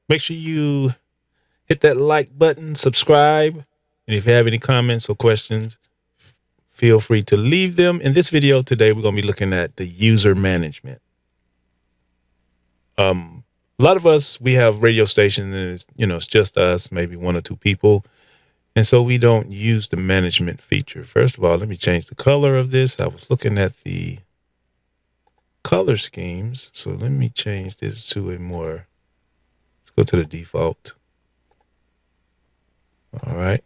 Make sure you hit that like button, subscribe. And if you have any comments or questions, feel free to leave them. In this video today, we're going to be looking at the user management. A lot of us, we have radio stations and it's just us, maybe one or two people. And so we don't use the management feature. First of all, let me change the color of this. I was looking at the color schemes. So let me change this to a more, let's go to the default. All right.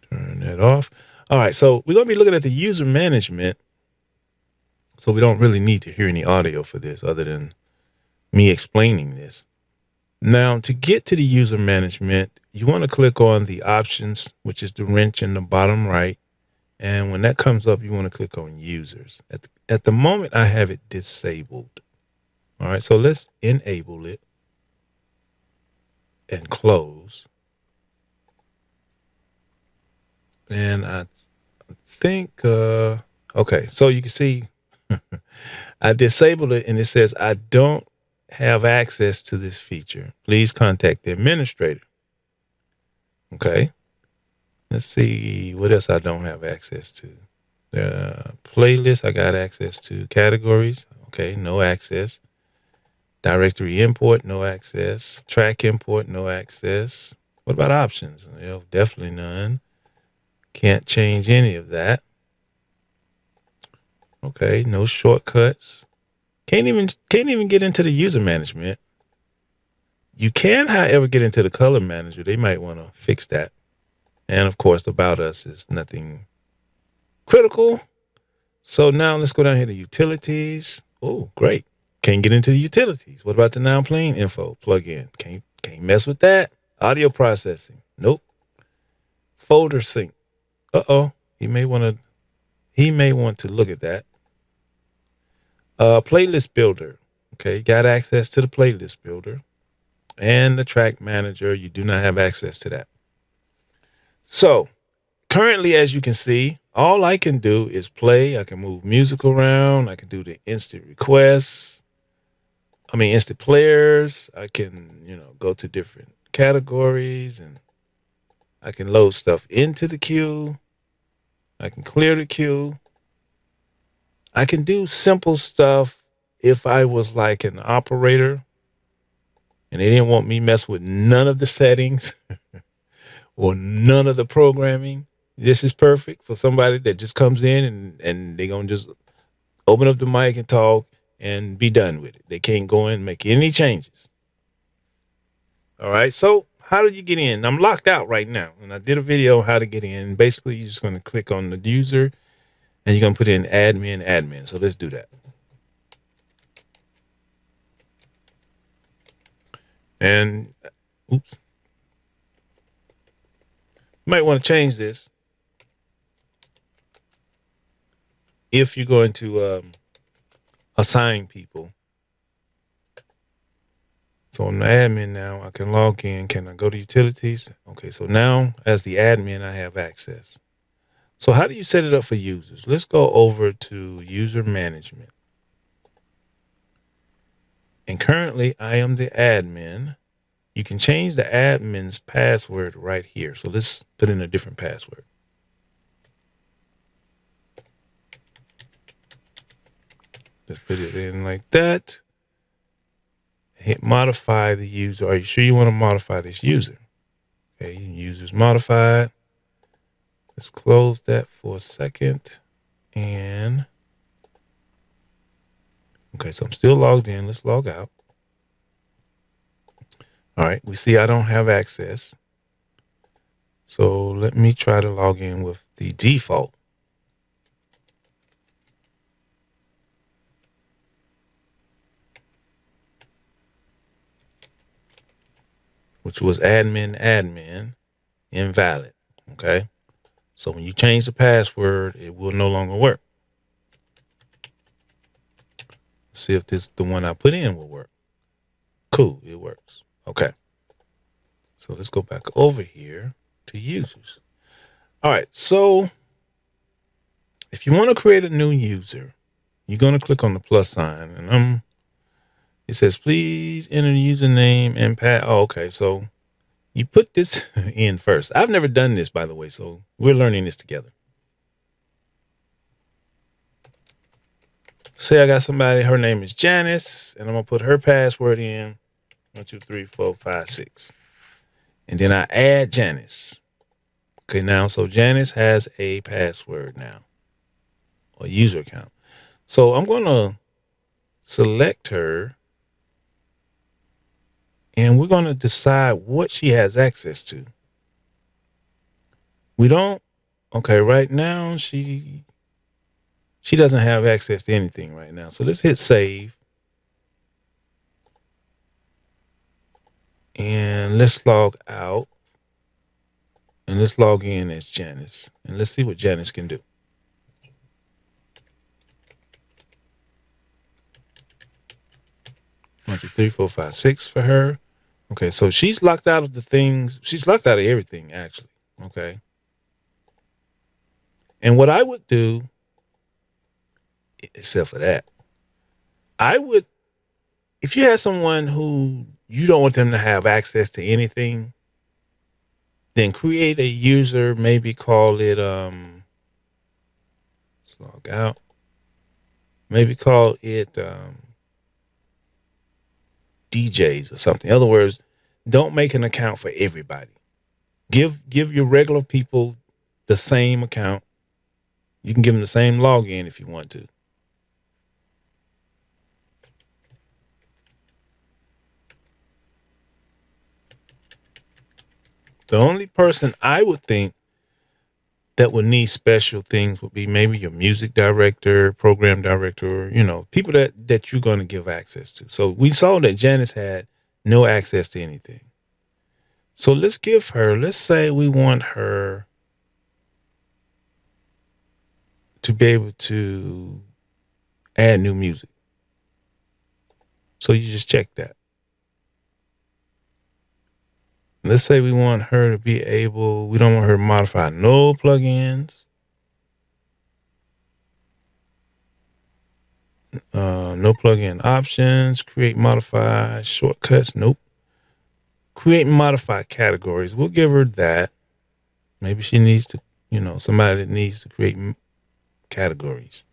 Turn that off. All right. So we're going to be looking at the user management. So we don't really need to hear any audio for this other than me explaining this. Now, to get to the user management, you want to click on the options, which is the wrench in the bottom right. And when that comes up, you want to click on users. At the moment, I have it disabled. All right, so let's enable it and close. And I think, okay, so you can see I disabled it and it says I don't have access to this feature. Please contact the administrator. Okay. Let's see what else I don't have access to. Playlist, I got access to. Categories, okay, no access. Directory import, no access. Track import, no access. What about options? Definitely none. Can't change any of that. Okay, no shortcuts. Can't even get into the user management. You can, however, get into the color manager. They might want to fix that. And of course, about us is nothing critical. So now let's go down here to utilities. Oh, great. Can't get into the utilities. What about the now playing info plugin? Can't mess with that. Audio processing. Nope. Folder sync. Uh-oh. He may want to look at that. Playlist builder. Okay, got access to the playlist builder. And the track manager, you do not have access to that. So currently, as you can see, all I can do is play. I can move music around. I can do the instant requests. Instant players. I can, go to different categories and I can load stuff into the queue. I can clear the queue. I can do simple stuff if I was like an operator and they didn't want me mess with none of the settings or none of the programming. This is perfect for somebody that just comes in and they're going to just open up the mic and talk and be done with it. They can't go in and make any changes. All right. So how do you get in? I'm locked out right now. And I did a video on how to get in. Basically, you're just going to click on the user and you're going to put in admin. So let's do that. And oops. You might want to change this if you're going to assign people. So I'm the admin now. I can log in. Can I go to utilities? Okay, so now as the admin, I have access. So how do you set it up for users? Let's go over to user management. And currently I am the admin. You can change the admin's password right here. So let's put in a different password. Let's put it in like that. Hit modify the user. Are you sure you want to modify this user? Okay, user's modified. Let's close that for a second. And okay, so I'm still logged in. Let's log out. All right, we see I don't have access. So let me try to log in with the default. Which was admin, invalid. Okay. So when you change the password, it will no longer work. Let's see if the one I put in will work. Cool, it works. Okay. So let's go back over here to users. All right. So if you want to create a new user, you're going to click on the plus sign, and I'm It says, please enter the username and Oh, okay. So you put this in first. I've never done this, by the way. So we're learning this together. Say I got somebody, her name is Janice, and I'm going to put her password in 1, 2, 3, 4, 5, 6. And then I add Janice. Okay, now, so Janice has a password now, a user account. So I'm going to select her, and we're going to decide what she has access to. We don't, okay, right now she doesn't have access to anything right now. So let's hit save. And let's log out. And let's log in as Janice. And let's see what Janice can do. 1, 2, 3, 4, 5, 6 for her. Okay, so she's locked out of the things. She's locked out of everything, actually. Okay. And what I would do, except for that, I would, if you have someone who you don't want them to have access to anything, then create a user, maybe call it, let's log out. Maybe call it DJs or something. In other words, don't make an account for everybody. Give your regular people the same account. You can give them the same login if you want to. The only person I would think that would need special things would be maybe your music director, program director, people that you're going to give access to. So we saw that Janice had no access to anything. So let's give her, let's say we want her to be able to add new music. So you just check that. Let's say we want her to be able, we don't want her to modify no plugins, no plugin options, create, modify shortcuts. Nope. Create and modify categories. We'll give her that. Maybe she needs to, somebody that needs to create categories.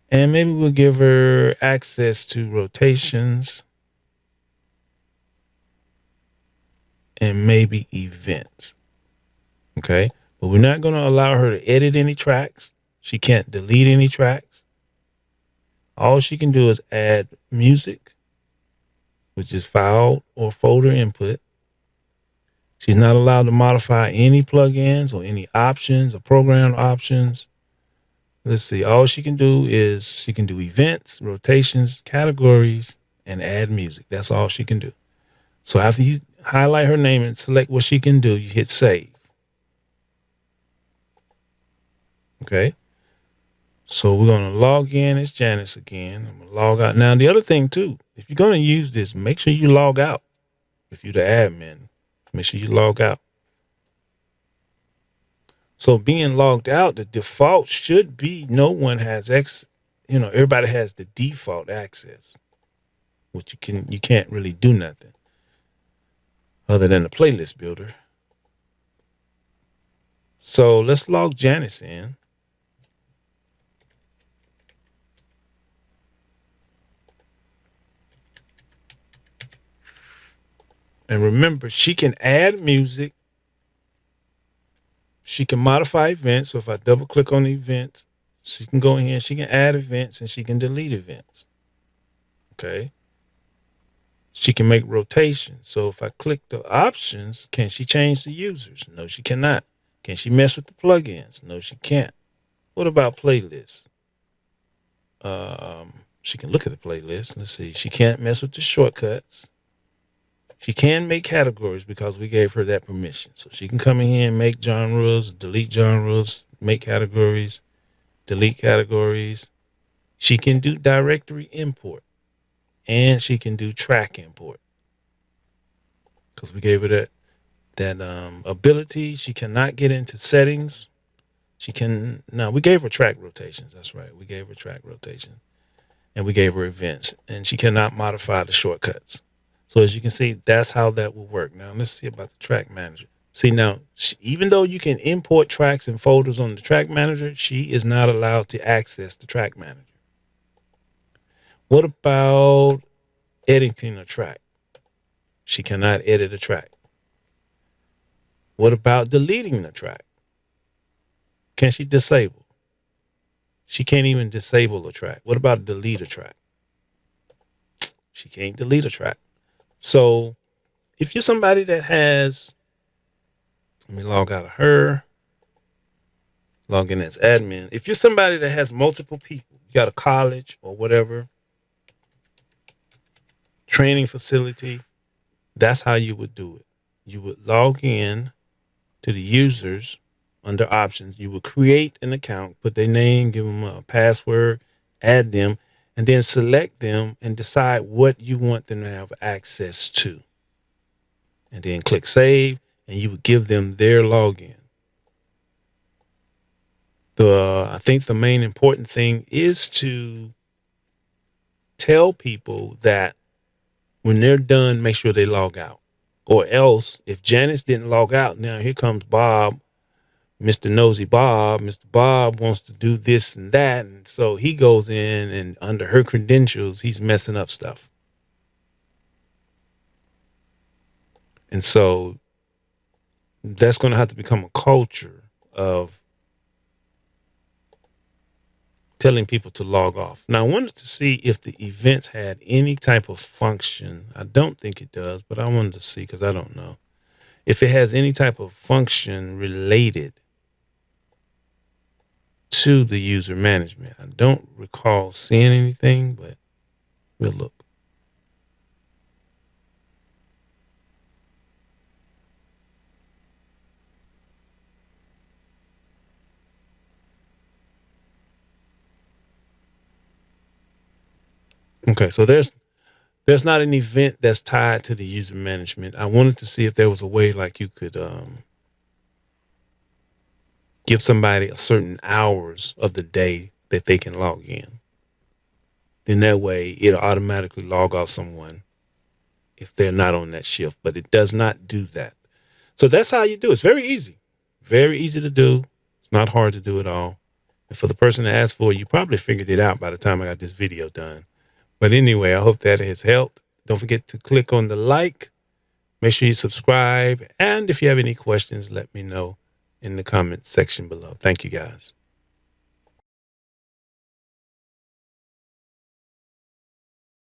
And maybe we'll give her access to rotations and maybe events. Okay. But we're not going to allow her to edit any tracks. She can't delete any tracks. All she can do is add music, which is file or folder input. She's not allowed to modify any plugins or any options or program options. Let's see. All she can do is she can do events, rotations, categories, and add music. That's all she can do. So after you highlight her name and select what she can do, you hit save. Okay. So we're going to log in as Janice again. I'm going to log out. Now, the other thing, too, if you're going to use this, make sure you log out. If you're the admin, make sure you log out. So being logged out, the default should be no one has everybody has the default access, which you can't really do nothing other than the playlist builder. So let's log Janice in. And remember, she can add music. She can modify events. So if I double click on the events, she can go in here, she can add events and she can delete events. Okay. She can make rotations. So if I click the options, can she change the users? No, she cannot. Can she mess with the plugins? No, she can't. What about playlists? She can look at the playlist. Let's see. She can't mess with the shortcuts. She can make categories because we gave her that permission. So she can come in here and make genres, delete genres, make categories, delete categories. She can do directory import and she can do track import because we gave her that ability. She cannot get into settings. We gave her track rotations. That's right. We gave her track rotations. and we gave her events, and she cannot modify the shortcuts. So as you can see, that's how that will work. Now let's see about the track manager. See now, even though you can import tracks and folders on the track manager, she is not allowed to access the track manager. What about editing a track? She cannot edit a track. What about deleting the track? Can she disable? She can't even disable a track. What about delete a track? She can't delete a track. So if you're somebody that has, let me log out of her, log in as admin. If you're somebody that has multiple people, you got a college or whatever, training facility, that's how you would do it. You would log in to the users under options. You would create an account, put their name, give them a password, add them, and then select them and decide what you want them to have access to. And then click save, and you would give them their login. I think the main important thing is to tell people that when they're done, make sure they log out. Or else, if Janice didn't log out, now here comes Bob, Mr. Nosy Bob. Mr. Bob wants to do this and that. And so he goes in and under her credentials, he's messing up stuff. And so that's going to have to become a culture of telling people to log off. Now, I wanted to see if the events had any type of function. I don't think it does, but I wanted to see because I don't know if it has any type of function related to the user management. I don't recall seeing anything, but we'll look. Okay, so there's not an event that's tied to the user management. I wanted to see if there was a way like you could give somebody a certain hours of the day that they can log in. Then that way it'll automatically log off someone if they're not on that shift, but it does not do that. So that's how you do it. It's very easy to do. It's not hard to do at all. And for the person that asked for it, you probably figured it out by the time I got this video done. But anyway, I hope that has helped. Don't forget to click on the like. Make sure you subscribe. And if you have any questions, let me know in the comments section below. Thank you, guys.